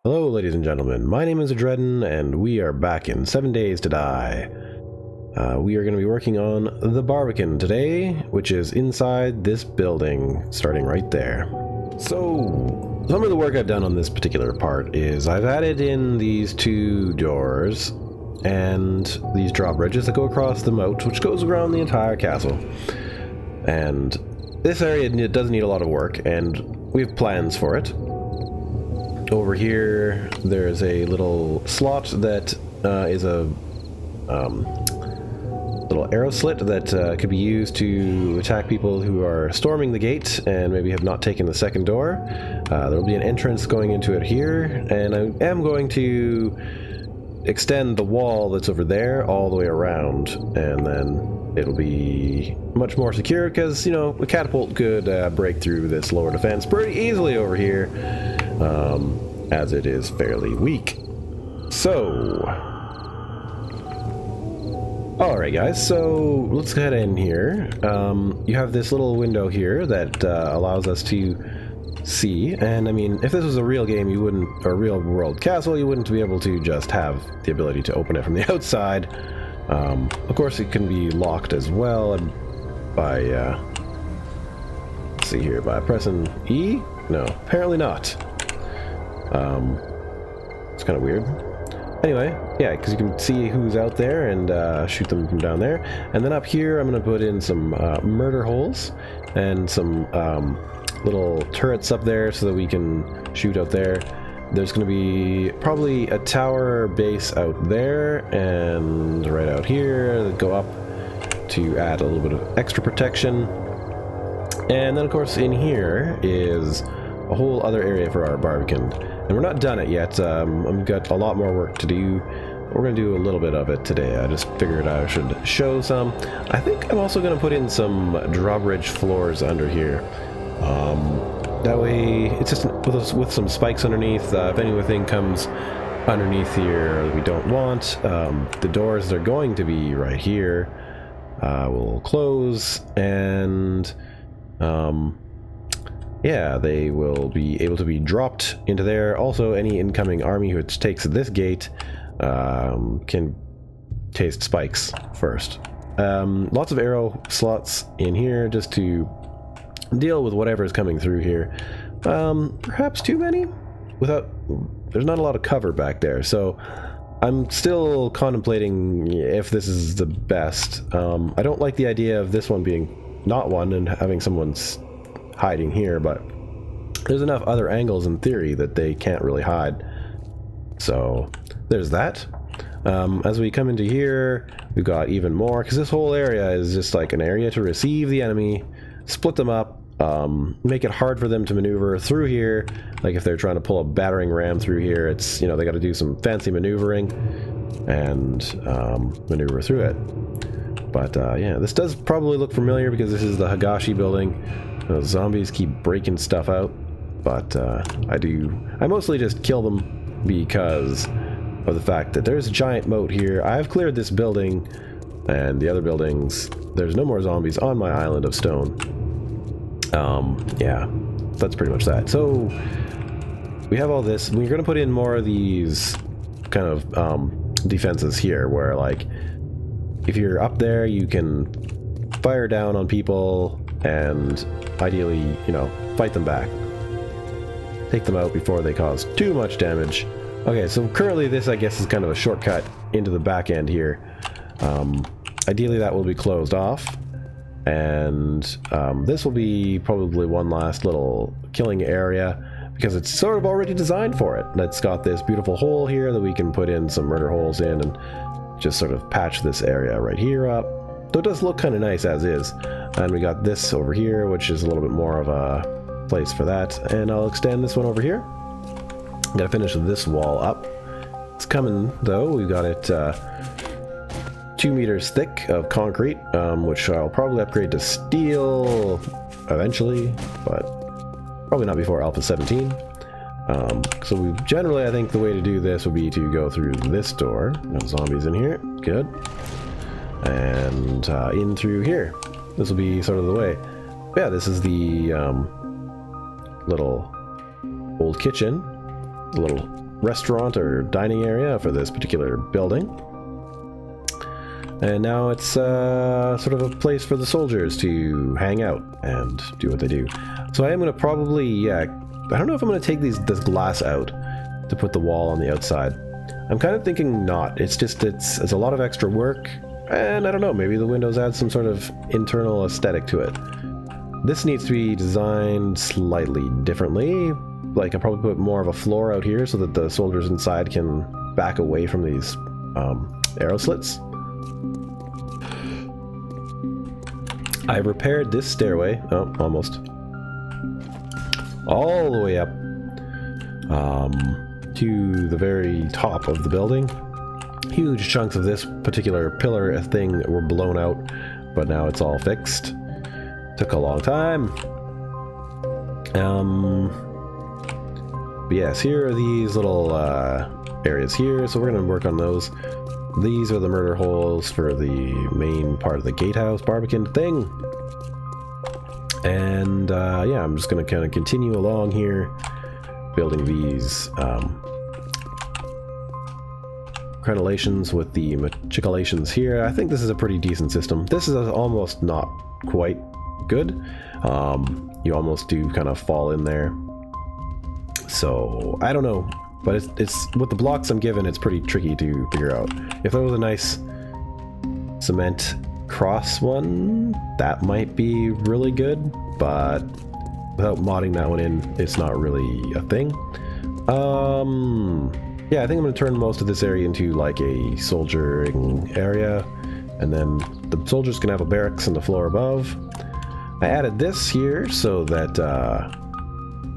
Hello ladies and gentlemen, my name is Adreden and we are back in 7 Days to Die. We are going to be working on the Barbican today, which is inside this building, starting right there. So, some of the work I've done on this particular part is I've added in these two doors and these drawbridges that go across the moat, which goes around the entire castle. And this area does need a lot of work, and we have plans for it. Over here, there's a little slot that is a little arrow slit that could be used to attack people who are storming the gate and maybe have not taken the second door. There will be an entrance going into it here, and I am going to extend the wall that's over there all the way around, and then it'll be much more secure because, you know, a catapult could break through this lower defense pretty easily over here. As it is fairly weak. So, alright guys, so let's head in here. You have this little window here that allows us to see, and I mean, if this was a real game, you wouldn't, or a real world castle, you wouldn't be able to just have the ability to open it from the outside. Of course, it can be locked as well by, let's see here, by pressing E? No, apparently not. It's kind of weird. Anyway, yeah, because you can see who's out there and shoot them from down there. And then up here, I'm going to put in some murder holes and some little turrets up there so that we can shoot out there. There's going to be probably a tower base out there and right out here that go up to add a little bit of extra protection. And then, of course, in here is a whole other area for our Barbican. And we're not done it yet. I've got a lot more work to do. We're going to do a little bit of it today. I just figured I should show some. I think I'm also going to put in some drawbridge floors under here. That way, it's just with some spikes underneath. If anything comes underneath here that we don't want, the doors that are going to be right here will close, and yeah, they will be able to be dropped into there. Also, any incoming army which takes this gate can taste spikes first. Lots of arrow slots in here just to deal with whatever is coming through here. Perhaps too many? There's not a lot of cover back there, so I'm still contemplating if this is the best. I don't like the idea of this one being not one and having someone's hiding here, but there's enough other angles in theory that they can't really hide. So there's that. As we come into here, we've got even more, because this whole area is just like an area to receive the enemy, split them up, make it hard for them to maneuver through here. Like if they're trying to pull a battering ram through here, it's, you know, they got to do some fancy maneuvering and maneuver through it. But yeah, this does probably look familiar because this is the Higashi building. Those zombies keep breaking stuff out, but I mostly just kill them because of the fact that there's a giant moat here. I've cleared this building and the other buildings. There's no more zombies on my island of stone. Yeah, that's pretty much that. So we have all this. We're going to put in more of these kind of defenses here where, like, if you're up there, you can fire down on people and ideally, you know, fight them back. Take them out before they cause too much damage. Okay, so currently this, I guess, is kind of a shortcut into the back end here. Ideally that will be closed off, and this will be probably one last little killing area because it's sort of already designed for it. And it's got this beautiful hole here that we can put in some murder holes in and just sort of patch this area right here up. Though it does look kind of nice as is. And we got this over here, which is a little bit more of a place for that. And I'll extend this one over here. Gotta finish this wall up. It's coming, though. We've got it 2 meters thick of concrete, which I'll probably upgrade to steel eventually, but probably not before Alpha 17. So generally, I think the way to do this would be to go through this door. No zombies in here. Good. And in through here. This will be sort of the way. Yeah, this is the little old kitchen. A little restaurant or dining area for this particular building. And now it's sort of a place for the soldiers to hang out and do what they do. So I am going to probably, I don't know if I'm going to take this glass out to put the wall on the outside. I'm kind of thinking not. It's just, it's a lot of extra work, and I don't know, maybe the windows add some sort of internal aesthetic to it. This needs to be designed slightly differently. Like, I'll probably put more of a floor out here so that the soldiers inside can back away from these arrow slits. I've repaired this stairway, oh, almost, all the way up to the very top of the building. Huge chunks of this particular pillar thing were blown out, but now it's all fixed. Took a long time. But yes, here are these little areas here, so we're going to work on those. These are the murder holes for the main part of the gatehouse Barbican thing. And yeah, I'm just going to kind of continue along here, building these crenellations with the machicolations here. I think this is a pretty decent system. This is almost not quite good. You almost do kind of fall in there. So, I don't know. But it's with the blocks I'm given, it's pretty tricky to figure out. If there was a nice cement cross one, that might be really good, but without modding that one in, it's not really a thing. Yeah, I think I'm going to turn most of this area into like a soldiering area, and then the soldiers can have a barracks on the floor above. I added this here so that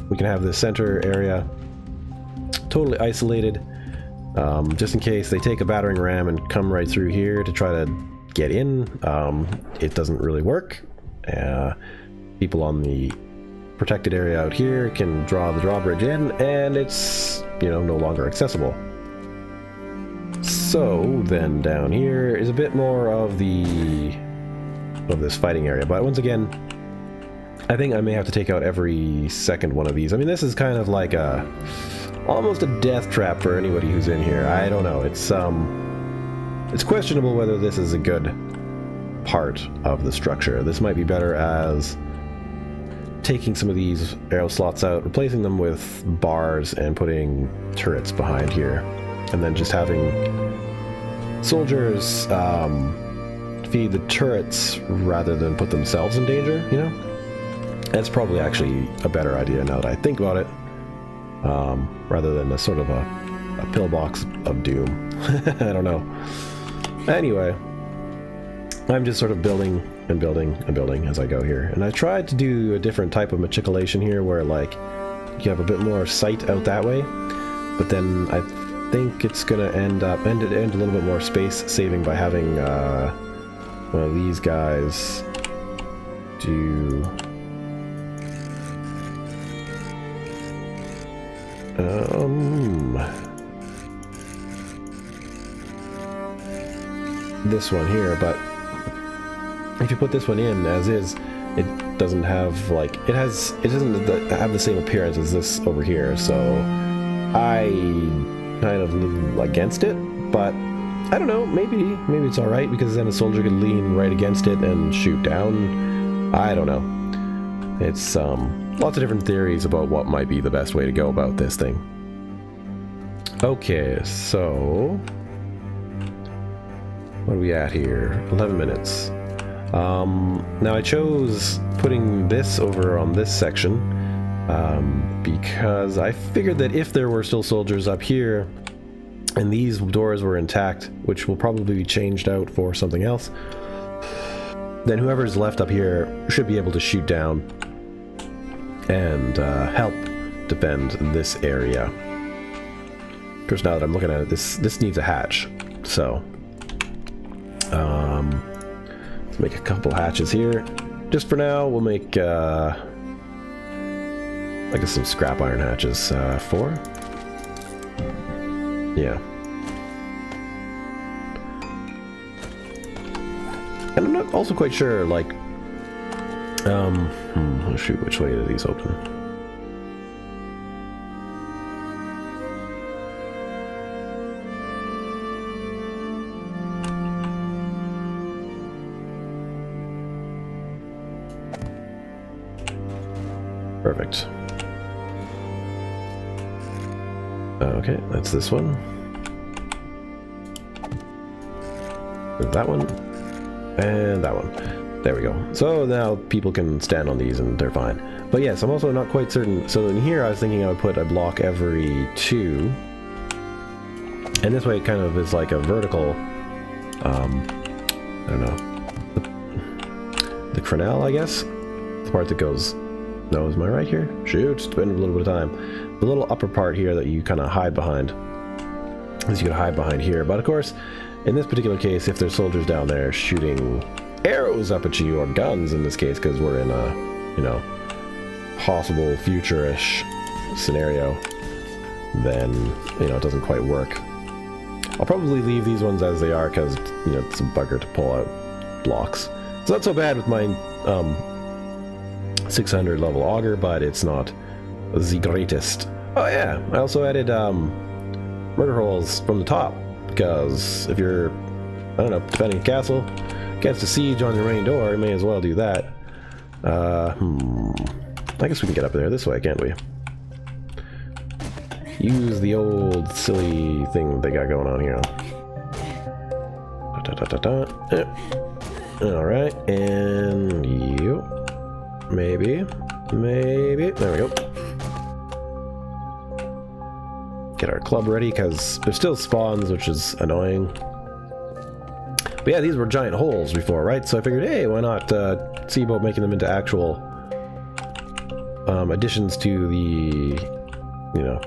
we can have the center area totally isolated, just in case they take a battering ram and come right through here to try to get in. It doesn't really work. People on the protected area out here can draw the drawbridge in, and it's, you know, no longer accessible. So then down here is a bit more of this fighting area, but once again, I think I may have to take out every second one of these. I mean, this is kind of like almost a death trap for anybody who's in here. I don't know. It's questionable whether this is a good part of the structure. This might be better as taking some of these arrow slots out, replacing them with bars, and putting turrets behind here, and then just having soldiers feed the turrets rather than put themselves in danger, you know? That's probably actually a better idea now that I think about it, rather than a sort of a pillbox of doom. I don't know. Anyway, I'm just sort of building and building and building as I go here. And I tried to do a different type of machicolation here where, like, you have a bit more sight out that way, but then I think it's going to end a little bit more space saving by having one of these guys do... this one here, but if you put this one in as is, it doesn't have, like, it doesn't have the same appearance as this over here, so I kind of live against it, but I don't know, maybe it's alright, because then a soldier could lean right against it and shoot down. I don't know. It's lots of different theories about what might be the best way to go about this thing. Okay, so what are we at here? 11 minutes. Now I chose putting this over on this section because I figured that if there were still soldiers up here and these doors were intact, which will probably be changed out for something else, then whoever's left up here should be able to shoot down and help defend this area. Of course, now that I'm looking at it, this needs a hatch, so let's make a couple hatches here. Just for now, we'll make I guess some scrap iron hatches. 4. Yeah. And I'm not also quite sure, like, oh shoot, which way do these open? Perfect. Okay, that's this one. That one. And that one. There we go. So now people can stand on these and they're fine. But yes, I'm also not quite certain. So in here I was thinking I would put a block every 2. And this way it kind of is like a vertical, I don't know, the crenelle, I guess? The part that goes, no, is my right here? Shoot, it's been a little bit of time. The little upper part here that you kind of hide behind. As you can hide behind here. But of course, in this particular case, if there's soldiers down there shooting arrows up at you, or guns in this case, because we're in a, you know, possible future-ish scenario, then, you know, it doesn't quite work. I'll probably leave these ones as they are because, you know, it's a bugger to pull out blocks. It's not so bad with my 600 level auger, but it's not the greatest. Oh yeah, I also added murder holes from the top, because if you're, I don't know, defending a castle, against a siege on your main door, you may as well do that. I guess we can get up there this way, can't we? Use the old silly thing they got going on here. Alright, and you. Maybe. There we go. Get our club ready, because there's still spawns, which is annoying. But yeah, these were giant holes before, right? So I figured, hey, why not see about making them into actual additions to the, you know,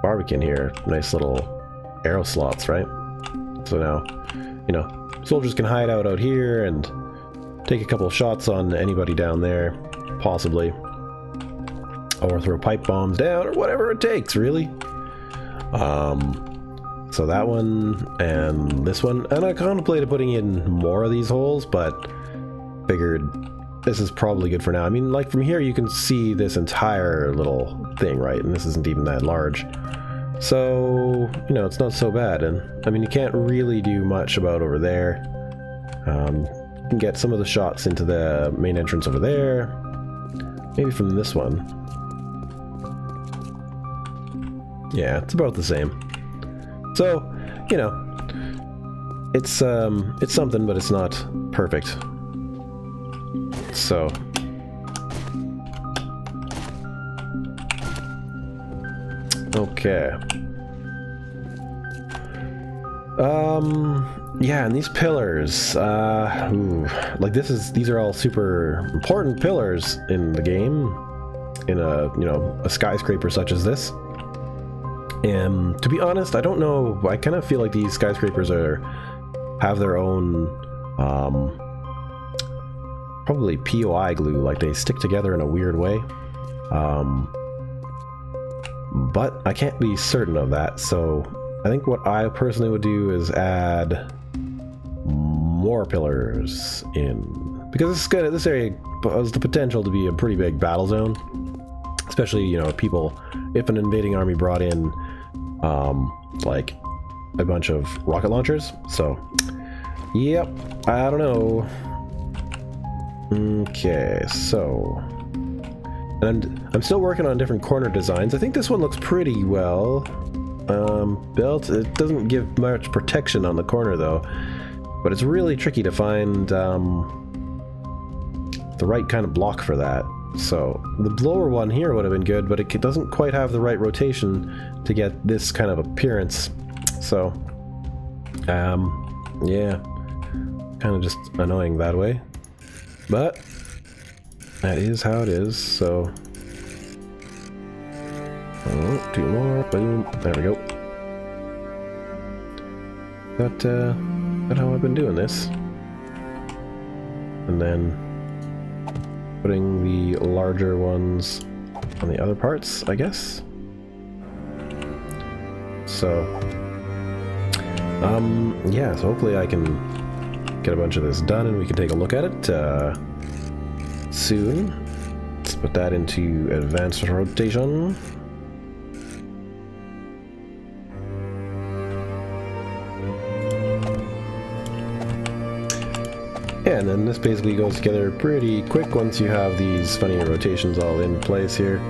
Barbican here. Nice little arrow slots, right? So now, you know, soldiers can hide out here and take a couple of shots on anybody down there, possibly. Or throw pipe bombs down, or whatever it takes, really. So that one, and this one. And I contemplated putting in more of these holes, but figured this is probably good for now. I mean, like, from here you can see this entire little thing, right? And this isn't even that large. So, you know, it's not so bad. And, I mean, you can't really do much about over there. You can get some of the shots into the main entrance over there. Maybe from this one. Yeah, it's about the same. So, you know, it's something, but it's not perfect. So, okay. Yeah, and these pillars, like these are all super important pillars in the game, in a, you know, a skyscraper such as this. And to be honest, I don't know, I kind of feel like these skyscrapers have their own, probably POI glue, like they stick together in a weird way. But I can't be certain of that, so I think what I personally would do is add more pillars in, because this area has the potential to be a pretty big battle zone, especially, you know, if an invading army brought in like a bunch of rocket launchers. So yep, I don't know. Okay, so, and I'm still working on different corner designs. I think this one looks pretty well built. It doesn't give much protection on the corner though, but it's really tricky to find the right kind of block for that. So the lower one here would have been good, but it doesn't quite have the right rotation to get this kind of appearance. So yeah, kind of just annoying that way, but that is how it is. So, oh, 2 more, boom, there we go. That's how I've been doing this. And then putting the larger ones on the other parts, I guess. So, yeah, so hopefully I can get a bunch of this done and we can take a look at it soon. Let's put that into advanced rotation. Yeah, and then this basically goes together pretty quick once you have these funny rotations all in place here.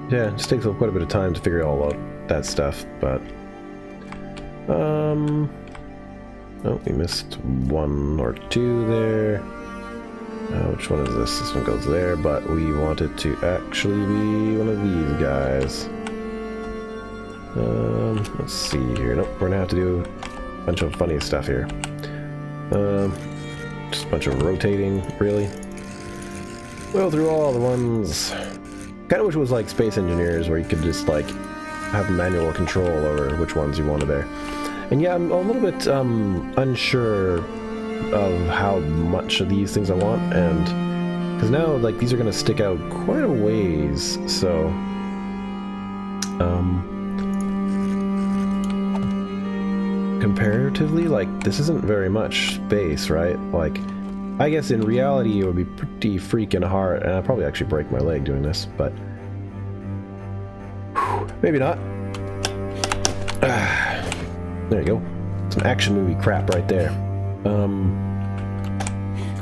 Yeah, it just takes quite a bit of time to figure all out that stuff, but oh, we missed one or two there. Which one is this? This one goes there, but we want it to actually be one of these guys. Let's see here. Nope, we're gonna have to do a bunch of funny stuff here. Just a bunch of rotating, really. Go through all the ones. Kind of wish it was like Space Engineers, where you could just like have manual control over which ones you wanted there. And yeah, I'm a little bit unsure of how much of these things I want, and because now like these are going to stick out quite a ways, so comparatively, like this isn't very much space, right? Like I guess in reality it would be pretty freaking hard, and I'd probably actually break my leg doing this, but maybe not. There you go. Some action movie crap right there.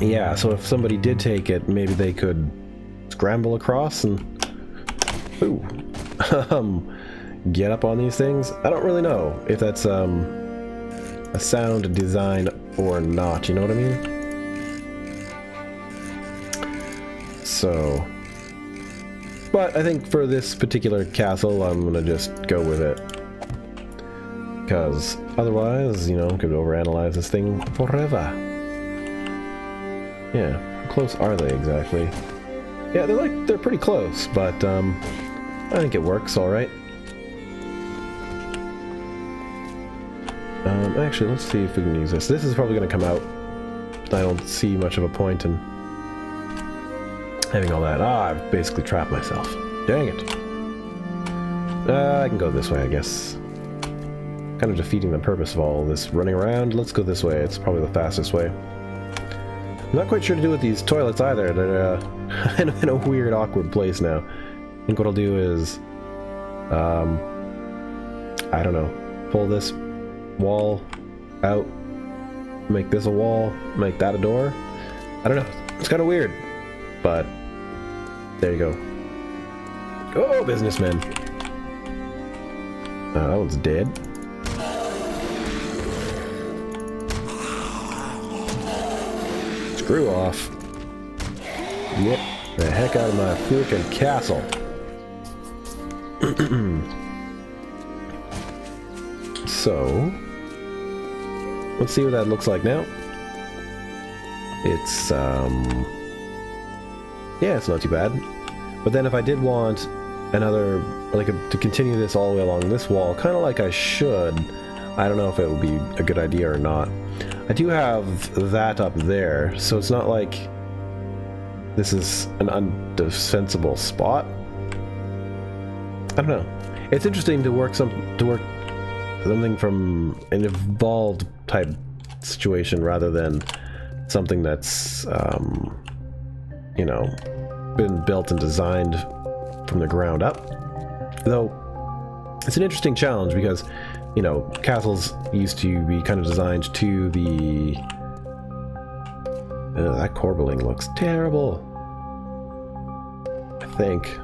Yeah, so if somebody did take it, maybe they could scramble across and get up on these things. I don't really know if that's a sound design or not, you know what I mean? So, but I think for this particular castle, I'm gonna just go with it. Because otherwise, you know, could overanalyze this thing forever. Yeah, how close are they exactly? Yeah, they're pretty close, but I think it works all right. Actually, let's see if we can use this. This is probably going to come out. I don't see much of a point in having all that. Ah, I've basically trapped myself. Dang it. I can go this way, I guess. Kind of defeating the purpose of all this running around. Let's go this way. It's probably the fastest way. I'm not quite sure to do with these toilets either. They're in a weird, awkward place now. I think what I'll do is, I don't know, pull this wall out, make this a wall, make that a door. I don't know. It's kind of weird, but there you go. Oh, businessman. That one's dead. Screw off. Get the heck out of my freaking castle. So, let's see what that looks like now. It's, yeah, it's not too bad. But then if I did want another, like to continue this all the way along this wall, kind of like I should, I don't know if it would be a good idea or not. I do have that up there, so it's not like this is an undefensible spot. I don't know. It's interesting to work something from an evolved type situation rather than something that's you know, been built and designed from the ground up. Though it's an interesting challenge because, you know, castles used to be kind of designed to the... that corbelling looks terrible. I think.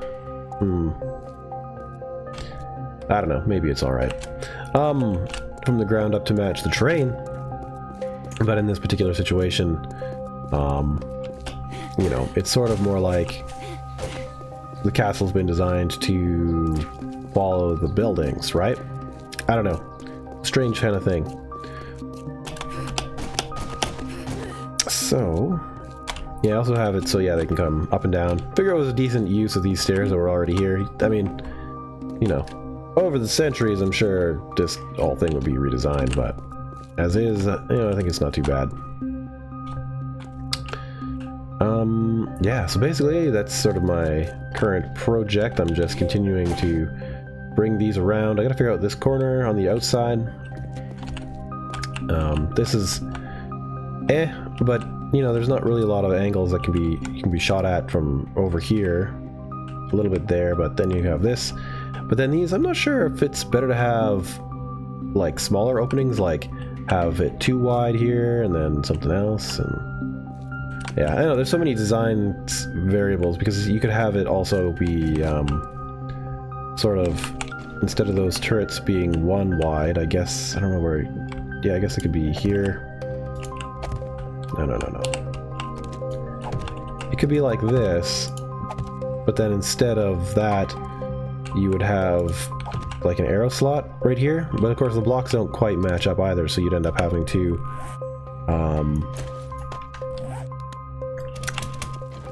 I don't know. Maybe it's alright. From the ground up to match the terrain. But in this particular situation, you know, it's sort of more like the castle's been designed to follow the buildings, right? I don't know. Strange kind of thing. So, yeah, I also have it so, yeah, they can come up and down. Figure it was a decent use of these stairs that were already here. I mean, you know, over the centuries, I'm sure this whole thing would be redesigned, but as is, you know, I think it's not too bad. Yeah, so basically, that's sort of my current project. I'm just continuing to bring these around. I gotta figure out this corner on the outside. This is but you know, there's not really a lot of angles that can be shot at from over here. A little bit there, but then you have this. But then these, I'm not sure if it's better to have like smaller openings, like have it too wide here and then something else. And yeah, I know there's so many design variables, because you could have it also be sort of, instead of those turrets being one wide, I guess, I don't know where, yeah, I guess it could be here. No. It could be like this, but then instead of that, you would have like an arrow slot right here. But of course the blocks don't quite match up either, so you'd end up having to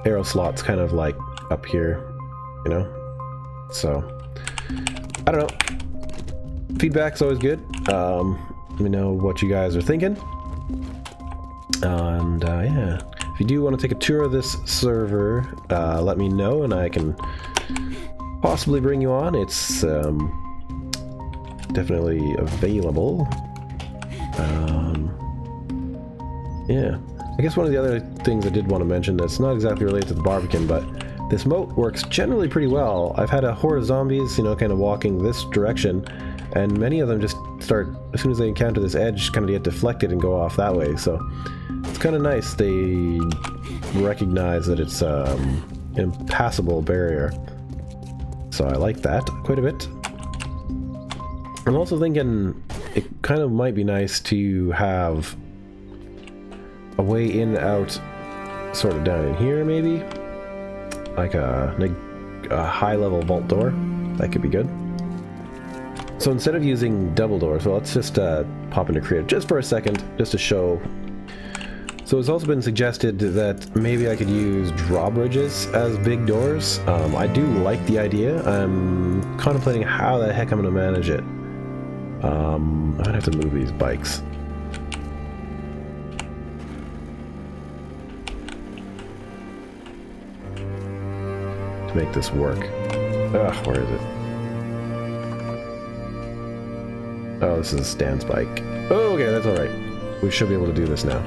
arrow slots kind of like up here, you know? So, I don't know. Feedback's always good. Let me know what you guys are thinking. And yeah, if you do want to take a tour of this server, let me know and I can possibly bring you on. It's definitely available. Yeah, I guess one of the other things I did want to mention that's not exactly related to the Barbican, but this moat works generally pretty well. I've had a horde of zombies, you know, kind of walking this direction, and many of them just start, as soon as they encounter this edge, kind of get deflected and go off that way. So it's kind of nice they recognize that it's an impassable barrier. So I like that quite a bit. I'm also thinking it kind of might be nice to have a way in and out sort of down in here, maybe? Like a high-level vault door. That could be good. So instead of using double doors, well, let's just pop into Creative just for a second, just to show. So it's also been suggested that maybe I could use drawbridges as big doors. I do like the idea. I'm contemplating how the heck I'm going to manage it. I might have to move these bikes. To make this work. Ugh, where is it? Oh, this is Stan's bike. Oh, okay, that's alright. We should be able to do this now.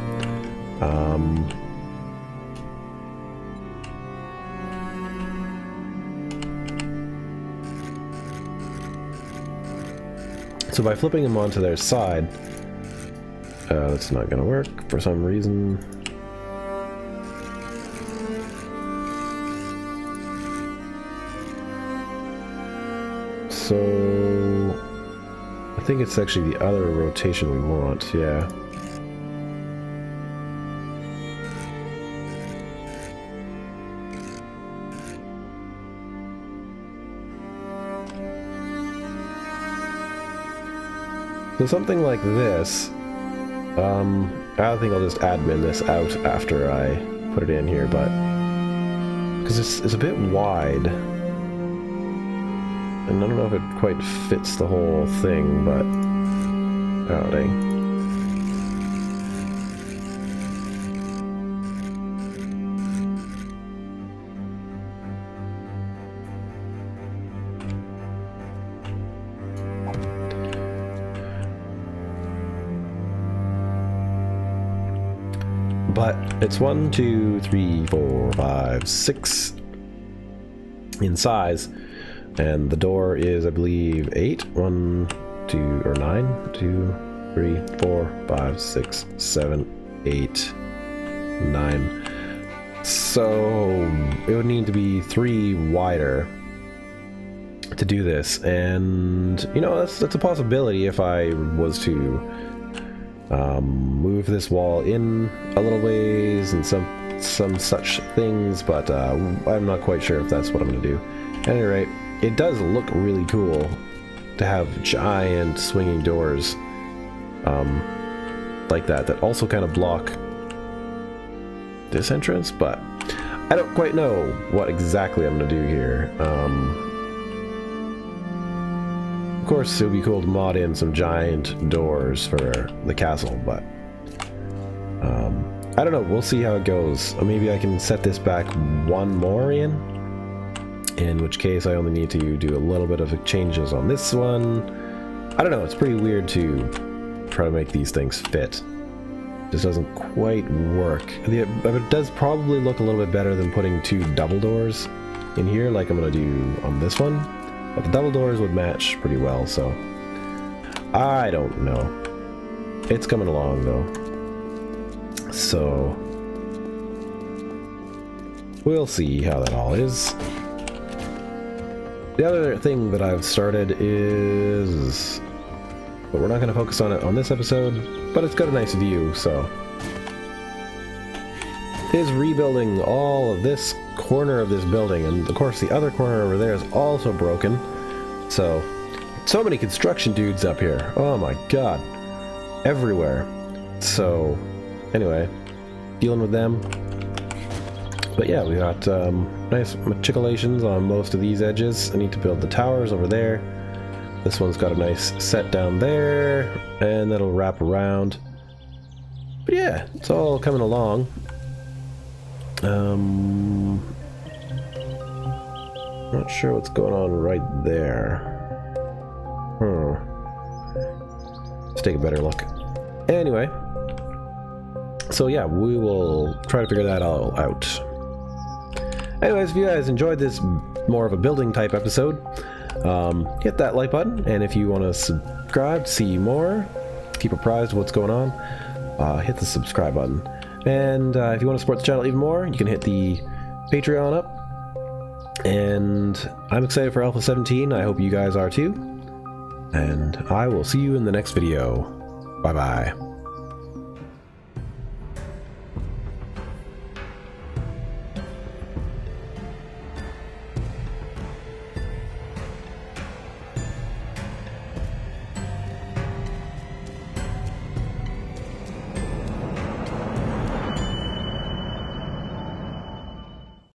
So by flipping them onto their side, that's not going to work for some reason. So I think it's actually the other rotation we want, yeah. So something like this, I think I'll just admin this out after I put it in here, but because it's a bit wide, and I don't know if it quite fits the whole thing, but oh dang. But it's 1, 2, 3, 4, 5, 6 in size, and the door is, I believe, 8. 1, 2, or 9. 2, 3, 4, 5, 6, 7, 8, 9. So it would need to be 3 wider to do this, and you know, that's a possibility if I was to move this wall in a little ways and some such things, but I'm not quite sure if that's what I'm going to do. At any rate, it does look really cool to have giant swinging doors like that also kind of block this entrance, but I don't quite know what exactly I'm going to do here. Of course, it would be cool to mod in some giant doors for the castle, but I don't know. We'll see how it goes. Or maybe I can set this back 1 more in which case I only need to do a little bit of changes on this one. I don't know. It's pretty weird to try to make these things fit. This doesn't quite work. It does probably look a little bit better than putting 2 double doors in here like I'm going to do on this one. But the double doors would match pretty well, so I don't know. It's coming along though. So we'll see how that all is. The other thing that I've started is, but we're not going to focus on it on this episode, but it's got a nice view, so, is rebuilding all of this corner of this building, and of course the other corner over there is also broken. So many construction dudes up here. Oh my god. Everywhere. So anyway, dealing with them. But yeah, we got nice machicolations on most of these edges. I need to build the towers over there. This one's got a nice set down there, and that'll wrap around. But yeah, it's all coming along. Not sure what's going on right there. Let's take a better look. Anyway, so yeah, we will try to figure that all out. Anyways, if you guys enjoyed this more of a building type episode, hit that like button, and if you want to subscribe to see more, keep apprised of what's going on, hit the subscribe button. And if you want to support the channel even more, you can hit the Patreon up. And I'm excited for Alpha 17. I hope you guys are too. And I will see you in the next video. Bye bye.